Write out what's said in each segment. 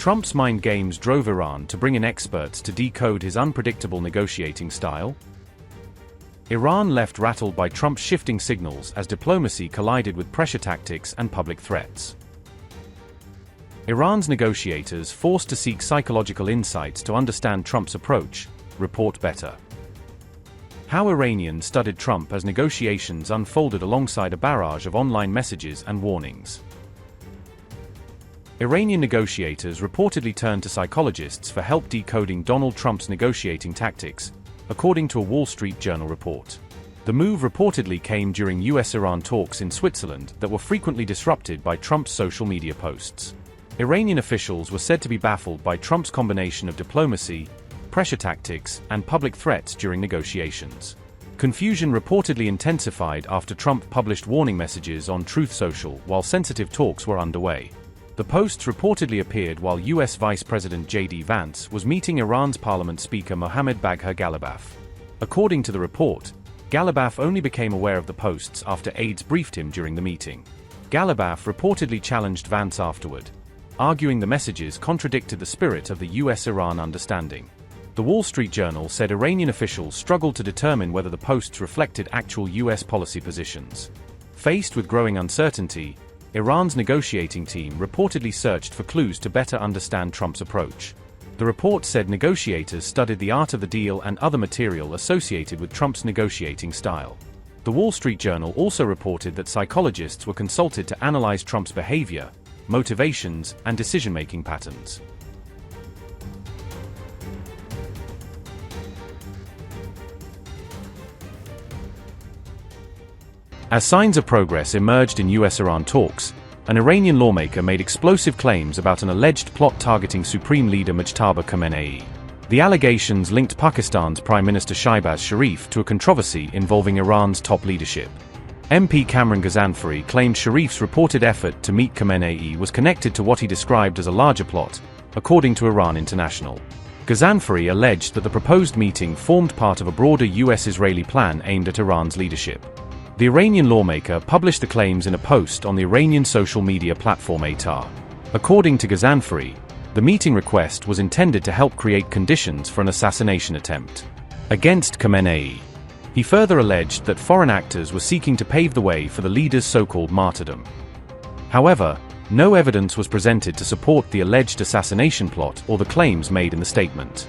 Trump's mind games drove Iran to bring in experts to decode his unpredictable negotiating style. Iran left rattled by Trump's shifting signals as diplomacy collided with pressure tactics and public threats. Iran's negotiators forced to seek psychological insights to understand Trump's approach, report better. How Iranians studied Trump as negotiations unfolded alongside a barrage of online messages and warnings. Iranian negotiators reportedly turned to psychologists for help decoding Donald Trump's negotiating tactics, according to a Wall Street Journal report. The move reportedly came during US-Iran talks in Switzerland that were frequently disrupted by Trump's social media posts. Iranian officials were said to be baffled by Trump's combination of diplomacy, pressure tactics, and public threats during negotiations. Confusion reportedly intensified after Trump published warning messages on Truth Social while sensitive talks were underway. The posts reportedly appeared while US Vice President J.D. Vance was meeting Iran's Parliament Speaker Mohammad Bagher Ghalibaf. According to the report, Ghalibaf only became aware of the posts after aides briefed him during the meeting. Ghalibaf reportedly challenged Vance afterward, arguing the messages contradicted the spirit of the US-Iran understanding. The Wall Street Journal said Iranian officials struggled to determine whether the posts reflected actual US policy positions. Faced with growing uncertainty, Iran's negotiating team reportedly searched for clues to better understand Trump's approach. The report said negotiators studied the art of the deal and other material associated with Trump's negotiating style. The Wall Street Journal also reported that psychologists were consulted to analyze Trump's behavior, motivations, and decision-making patterns. As signs of progress emerged in US-Iran talks, an Iranian lawmaker made explosive claims about an alleged plot targeting Supreme Leader Mojtaba Khamenei. The allegations linked Pakistan's Prime Minister Shehbaz Sharif to a controversy involving Iran's top leadership. MP Kamran Ghazanfari claimed Sharif's reported effort to meet Khamenei was connected to what he described as a larger plot, according to Iran International. Ghazanfari alleged that the proposed meeting formed part of a broader US-Israeli plan aimed at Iran's leadership. The Iranian lawmaker published the claims in a post on the Iranian social media platform Atar. According to Ghazanfari, the meeting request was intended to help create conditions for an assassination attempt against Khamenei. He further alleged that foreign actors were seeking to pave the way for the leader's so-called martyrdom. However, no evidence was presented to support the alleged assassination plot or the claims made in the statement.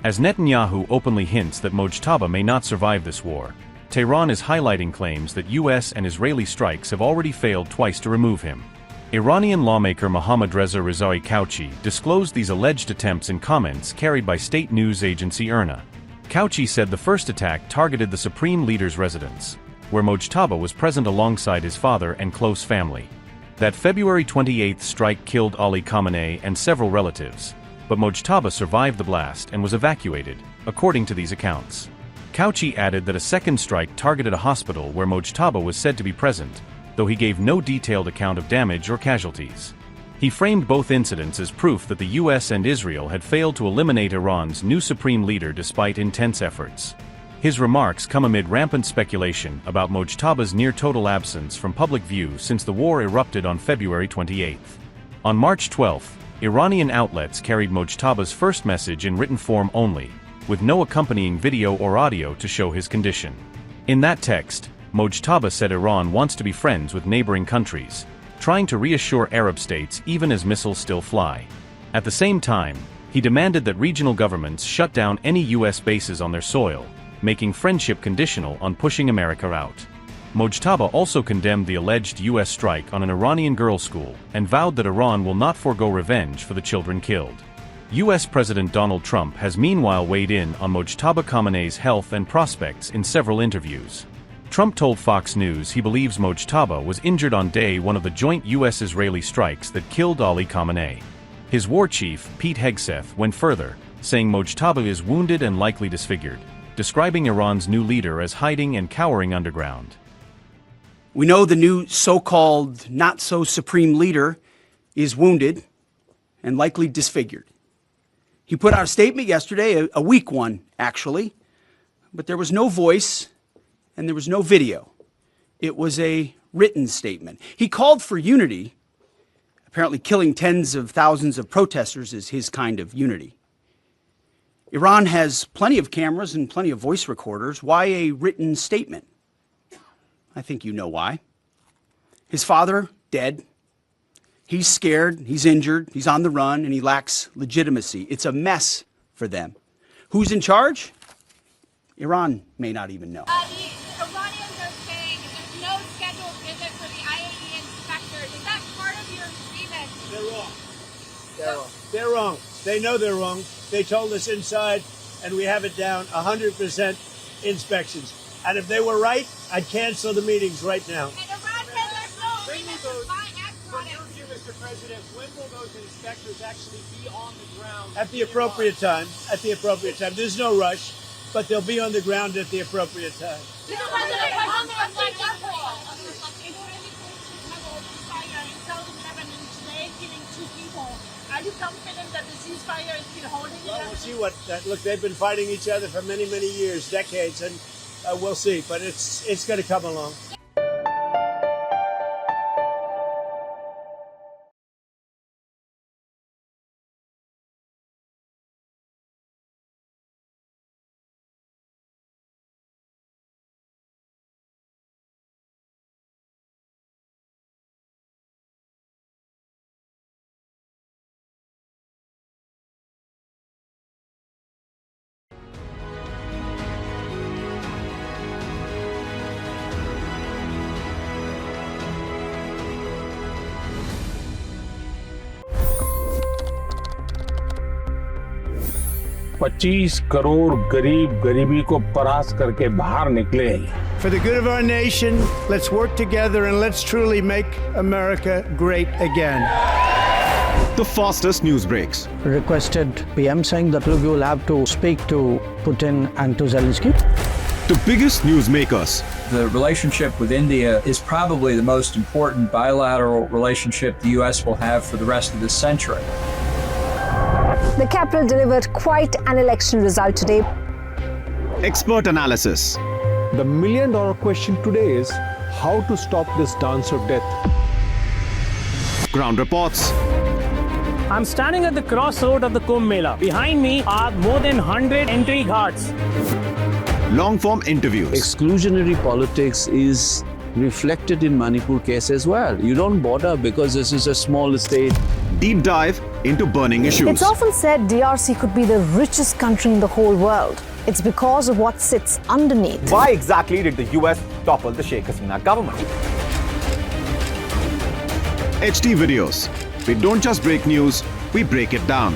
As Netanyahu openly hints that Mojtaba may not survive this war, Tehran is highlighting claims that US and Israeli strikes have already failed twice to remove him. Iranian lawmaker Mohammad Reza Rezaei Kouchi disclosed these alleged attempts in comments carried by state news agency IRNA. Kouchi said the first attack targeted the Supreme Leader's residence, where Mojtaba was present alongside his father and close family. That February 28 strike killed Ali Khamenei and several relatives, but Mojtaba survived the blast and was evacuated, according to these accounts. Kouchi added that a second strike targeted a hospital where Mojtaba was said to be present, though he gave no detailed account of damage or casualties. He framed both incidents as proof that the US and Israel had failed to eliminate Iran's new supreme leader despite intense efforts. His remarks come amid rampant speculation about Mojtaba's near-total absence from public view since the war erupted on February 28. On March 12, Iranian outlets carried Mojtaba's first message in written form only, with no accompanying video or audio to show his condition. In that text, Mojtaba said Iran wants to be friends with neighboring countries, trying to reassure Arab states even as missiles still fly. At the same time, he demanded that regional governments shut down any US bases on their soil, making friendship conditional on pushing America out. Mojtaba also condemned the alleged US strike on an Iranian girls' school and vowed that Iran will not forego revenge for the children killed. US President Donald Trump has meanwhile weighed in on Mojtaba Khamenei's health and prospects in several interviews. Trump told Fox News he believes Mojtaba was injured on day one of the joint US-Israeli strikes that killed Ali Khamenei. His war chief, Pete Hegseth, went further, saying Mojtaba is wounded and likely disfigured, describing Iran's new leader as hiding and cowering underground. We know the new so-called not-so-supreme leader is wounded and likely disfigured. He put out a statement yesterday, a weak one, actually, but there was no voice and there was no video. It was a written statement. He called for unity, Apparently killing tens of thousands of protesters is his kind of unity. Iran has plenty of cameras and plenty of voice recorders. Why a written statement? I think you know why. His father, dead. He's scared, he's injured, he's on the run, and he lacks legitimacy. It's a mess for them. Who's in charge? Iran may not even know. The Iranians are saying there's no scheduled visit for the IAEA inspectors. Is that part of your agreement? They're wrong. They're wrong. They're wrong. They know they're wrong. They told us inside, and we have it down 100% inspections. And if they were right, I'd cancel the meetings right now. And Iran says there's no agreement to buy ag From your products. view, Mr. President, when will those inspectors actually be on the ground? At the appropriate time. At the appropriate time. There's no rush, but they'll be on the ground at the appropriate time. Mr. President, on the reflection, ceasefire in southern Lebanon today, killing 2 people. Are you confident that the ceasefire is still holding? Well, we'll see what that. Look, they've been fighting each other for many, many years, decades, and we'll see. But it's going to come along. $25 crore गरीब गरीबी को परास्त करके बाहर निकले। For the good of our nation, let's work together and let's truly make America great again. The fastest news breaks. Requested PM saying that look, you will have to speak to Putin and to Zelensky. The biggest news makers. The relationship with India is probably the most important bilateral relationship the U.S. will have for the rest of this century. The capital delivered quite an election result today. Expert analysis. The million-dollar question today is how to stop this dance of death. Ground reports. I'm standing at the crossroad of the Kumbh Mela. Behind me are more than 100 entry guards. Long-form interviews. Exclusionary politics is reflected in Manipur case as well. You don't bother because this is a small state. Deep dive into burning issues. It's often said DRC could be the richest country in the whole world. It's because of what sits underneath. Why exactly did the US topple the Sheikh Hasina government? HT videos. We don't just break news, we break it down.